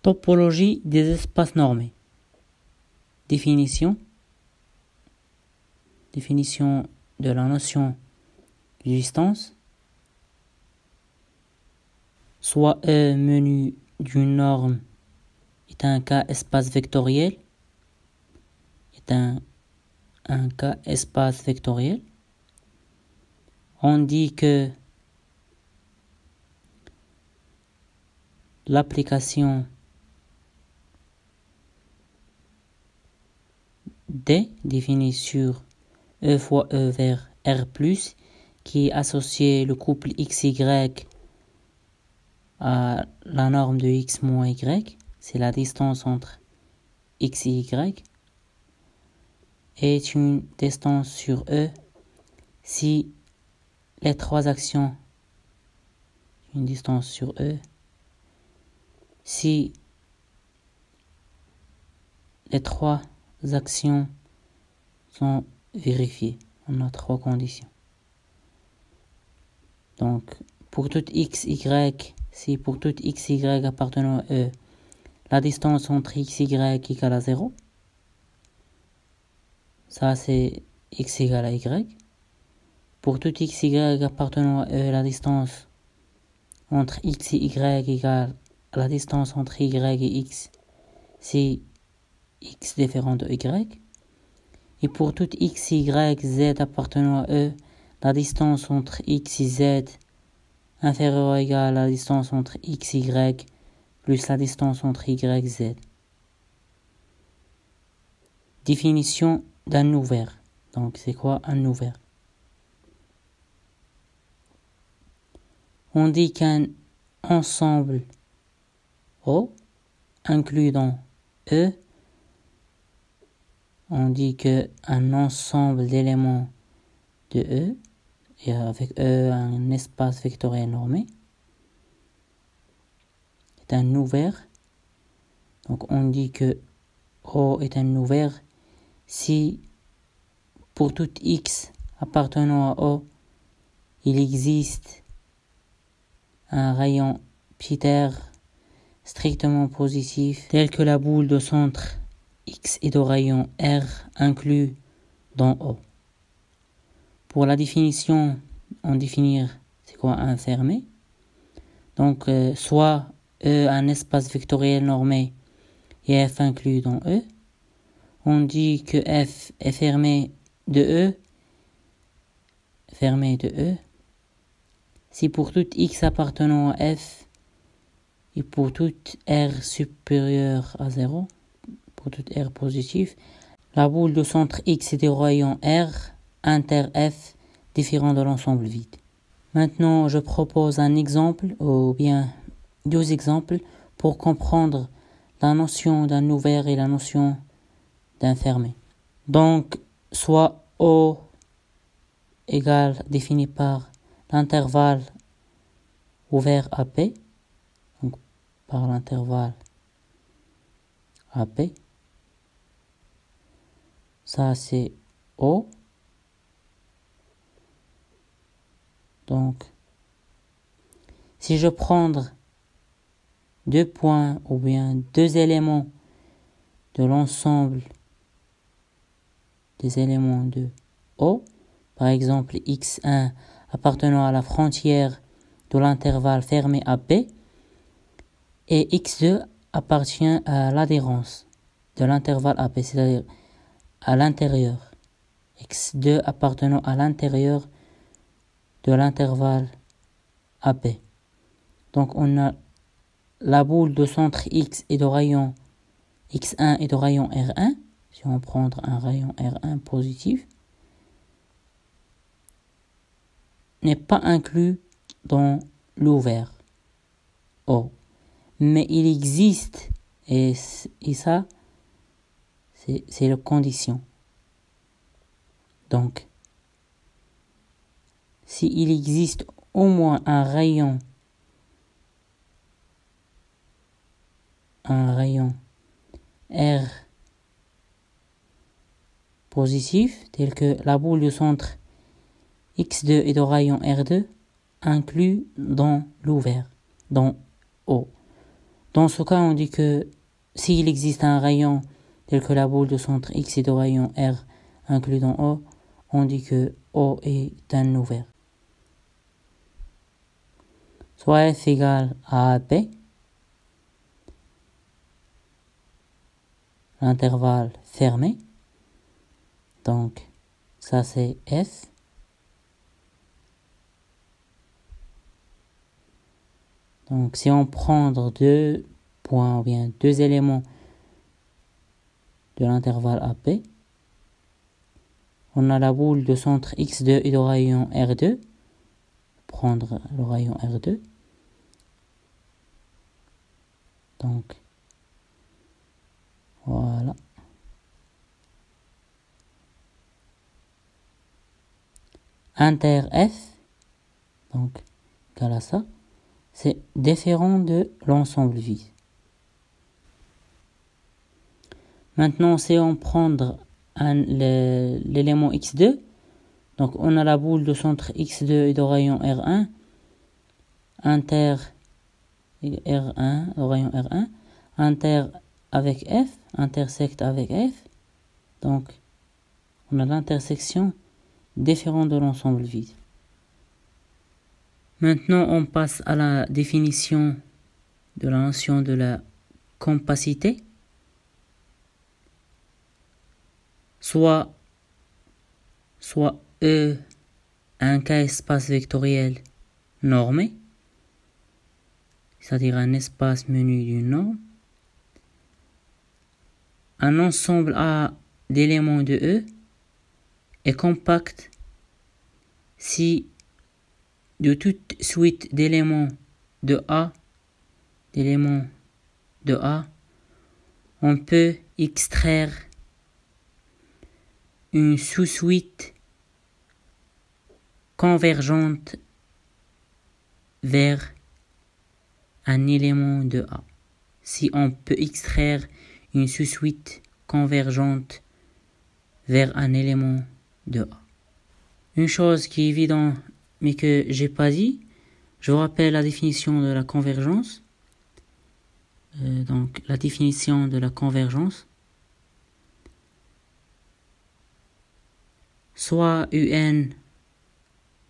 Topologie des espaces normés. Définition de la notion de distance. Soit E menu d'une norme est un cas espace vectoriel. Un cas espace vectoriel. On dit que l'application D définie sur E fois E vers R+, qui est associé le couple XY à la norme de X moins Y, c'est la distance entre X et Y, est une distance sur E si les trois actions, une distance sur E, si les trois actions sont vérifiées. On a trois conditions. Donc, pour toute x, y, si pour toute x, y appartenant à E, la distance entre x, y égale à 0, ça c'est x égale à y. Pour toute x, y appartenant à E, la distance entre x et y égale à la distance entre y et x, c'est x différent de y. Et pour toute x, y, z appartenant à E, la distance entre x et z inférieure ou égale à la distance entre x, y plus la distance entre y, z. Définition d'un ouvert. Donc, c'est quoi un ouvert? On dit qu'un ensemble O, inclus dans E, on dit qu'un ensemble d'éléments de E, et avec E un espace vectoriel normé, est un ouvert. Donc on dit que O est un ouvert si pour tout X appartenant à O, il existe un rayon π strictement positif tel que la boule de centre X est de rayon R inclus dans O. Pour la définition, on définit c'est quoi un fermé. Donc soit E un espace vectoriel normé et F inclus dans E. On dit que F est fermé de E, si pour tout X appartenant à F et pour tout R supérieur à 0, pour tout R positif, la boule de centre X est de rayon R inter F différent de l'ensemble vide. Maintenant, je propose un exemple, ou bien deux exemples, pour comprendre la notion d'un ouvert et la notion d'un fermé. Donc, soit O égale défini par l'intervalle ouvert AP, donc par l'intervalle AP, ça c'est O. Donc, si je prends deux points ou bien deux éléments de l'ensemble des éléments de O, par exemple x1 appartenant à la frontière de l'intervalle fermé AP et x2 appartient à l'adhérence de l'intervalle AP, c'est-à-dire à l'intérieur. x2 appartenant à l'intérieur de l'intervalle AP. Donc on a la boule de centre X et de rayon X1 et de rayon R1. Si on prend un rayon R1 positif, n'est pas inclus dans l'ouvert O. Mais il existe, et ça, c'est la condition. Donc, s'il existe au moins un rayon R positif, tel que la boule du centre X2 et de rayon R2, inclus dans l'ouvert, dans O. Dans ce cas, on dit que s'il existe un rayon tel que la boule de centre X est de rayon R inclus dans O, on dit que O est un ouvert. Soit F égale à AB, l'intervalle fermé. Donc, ça c'est F. Donc, si on prend deux points ou bien deux éléments de l'intervalle AP, on a la boule de centre X2 et de rayon R2. Prendre le rayon R2. Donc, voilà. Inter F, donc, égal à ça, c'est différent de l'ensemble vide. Maintenant, si on prend l'élément X2, donc on a la boule de centre X2 et de rayon R1, inter R1, au rayon R1, inter avec F, intersecte avec F, donc on a l'intersection différente de l'ensemble vide. Maintenant, on passe à la définition de la notion de la compacité. Soit E un K-espace vectoriel normé, c'est-à-dire un espace menu d'une norme, un ensemble A d'éléments de E est compact si de toute suite d'éléments de A, on peut extraire une sous-suite convergente vers un élément de A. Si on peut extraire une sous-suite convergente vers un élément de A. Une chose qui est évidente mais que j'ai pas dit, je vous rappelle la définition de la convergence. Donc la définition de la convergence. Soit UN,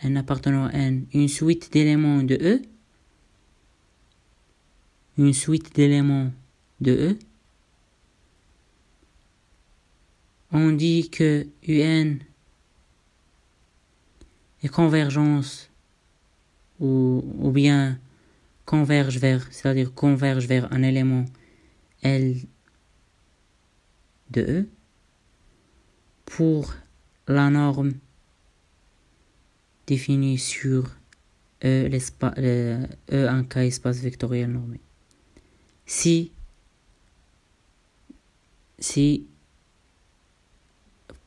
n appartenant à N, une suite d'éléments de E, on dit que UN est convergence ou bien converge vers un élément L de E pour la norme définie sur E, un K espace vectoriel normé. Si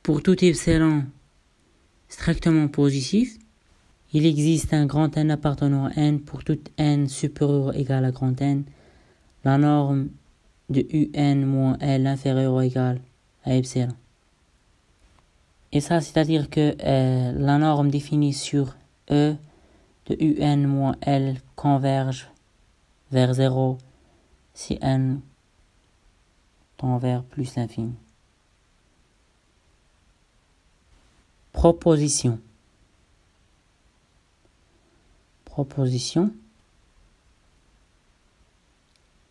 pour tout epsilon strictement positif, il existe un grand N appartenant à N pour tout N supérieur ou égal à grand N, la norme de UN moins L inférieur ou égal à epsilon. Et ça, c'est-à-dire que la norme définie sur E de UN moins L converge vers 0 si N tend vers plus l'infini. Proposition.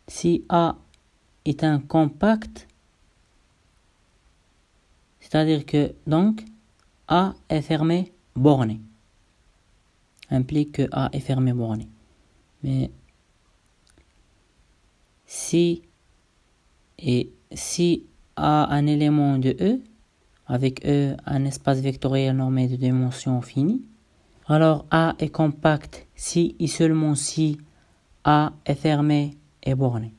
Si A est un compact, c'est-à-dire que donc A est fermé borné, implique que A est fermé borné. Mais si A a un élément de E, avec E un espace vectoriel normé de dimension finie, alors A est compact si et seulement si A est fermé et borné.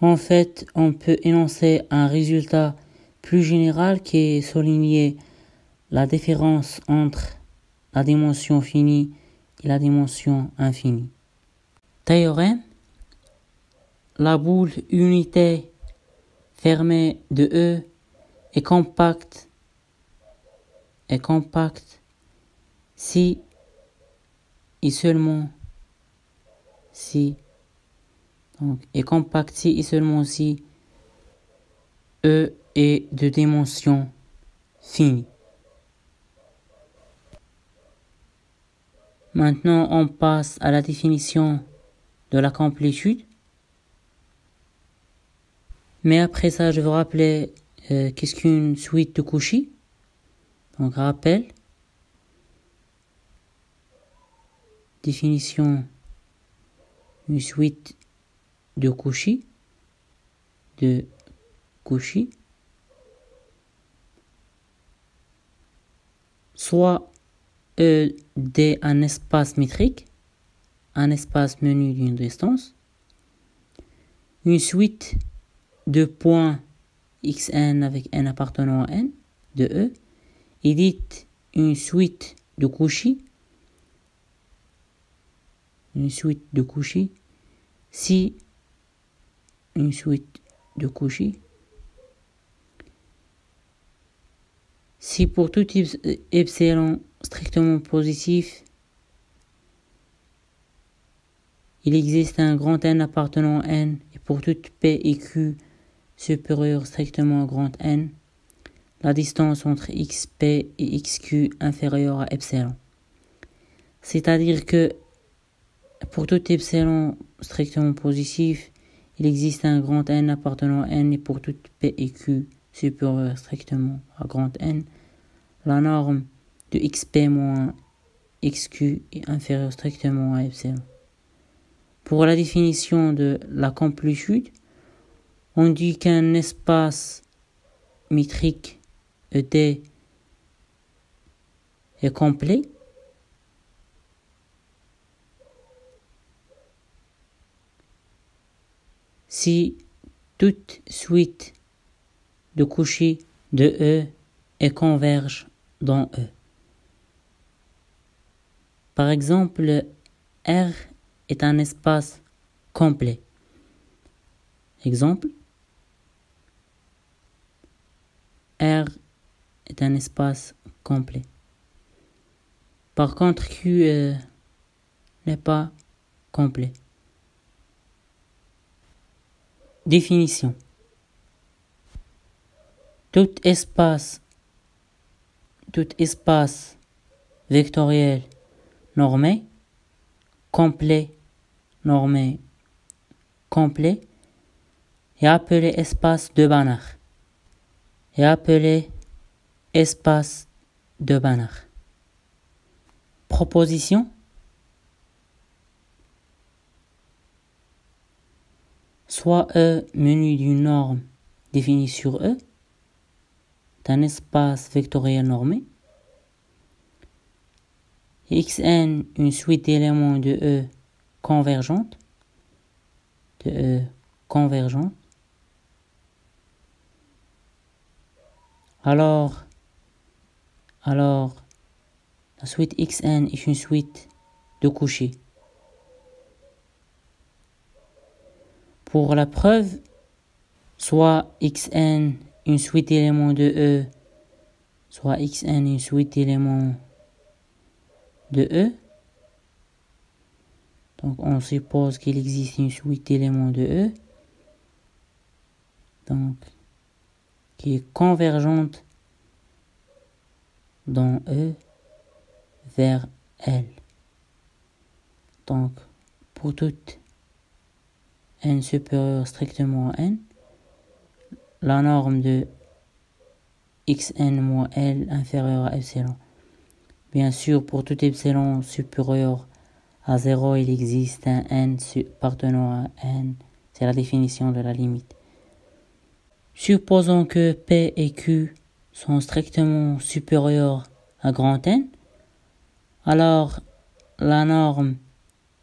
En fait, on peut énoncer un résultat plus général qui est souligner la différence entre la dimension finie et la dimension infinie. Théorème: la boule unité fermée de E est compacte si et seulement si Donc, est compact si et seulement si E est de dimension finie. Maintenant, on passe à la définition de la complétude. Mais après ça, je vais rappeler qu'est-ce qu'une suite de Cauchy. Donc, rappel. Définition d'une suite de Cauchy. Soit D un espace métrique, un espace menu d'une distance. Une suite de points xn avec n appartenant à n de E est dite une suite de Cauchy. Une suite de Cauchy si une suite de Cauchy si pour tout epsilon strictement positif il existe un grand N appartenant à N et pour toute P et Q supérieure strictement à grand N, la distance entre XP et XQ inférieure à epsilon. C'est-à-dire que pour tout epsilon strictement positif, il existe un grand N appartenant à N et pour toute P et Q supérieure strictement à grand N, la norme de XP moins XQ est inférieure strictement à epsilon. Pour la définition de la complétude, on dit qu'un espace métrique ED est complet si toute suite de Cauchy de E est converge dans E. Par exemple, R est un espace complet. Exemple, R est un espace complet. Par contre, Q n'est pas complet. Définition. Tout espace vectoriel normé, complet, normé, complet, est appelé espace de Banach. Proposition. Soit E menu d'une norme définie sur E, d'un espace vectoriel normé, Xn une suite d'éléments de E convergente, alors la suite Xn est une suite de Cauchy. Pour la preuve, soit Xn une suite d'éléments de E, soit Xn une suite d'éléments de E. Donc on suppose qu'il existe une suite d'éléments de E, donc qui est convergente dans E vers L. Donc pour toute n supérieur strictement à n, la norme de xn moins L inférieure à epsilon. Bien sûr, pour tout epsilon supérieur à 0, il existe un n appartenant à n. C'est la définition de la limite. Supposons que P et Q sont strictement supérieurs à grand N, alors la norme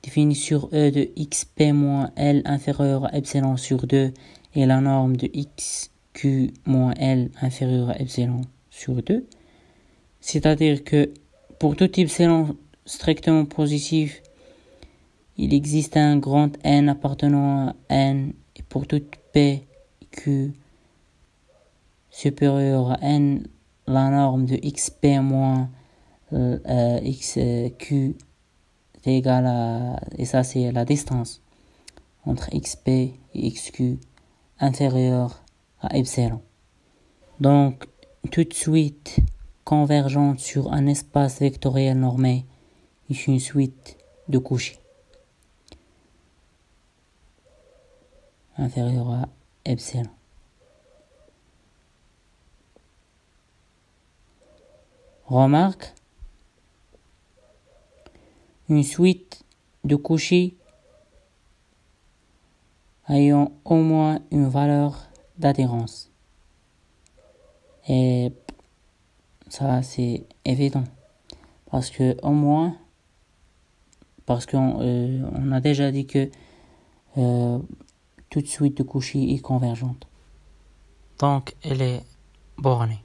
définie sur E de XP moins L inférieure à epsilon sur 2 et la norme de XQ moins L inférieure à epsilon sur 2. C'est-à-dire que pour tout epsilon strictement positif, il existe un grand N appartenant à N et pour toute P, Q supérieur à N, la norme de XP moins XQ est égale à, et ça c'est la distance. entre xp et xq inférieur à epsilon. Donc, toute suite convergente sur un espace vectoriel normé est une suite de Cauchy inférieur à epsilon. Remarque, une suite de Cauchy ayant au moins une valeur d'adhérence. Et ça, c'est évident. Parce qu'on a déjà dit que toute suite de Cauchy est convergente. Donc, elle est bornée.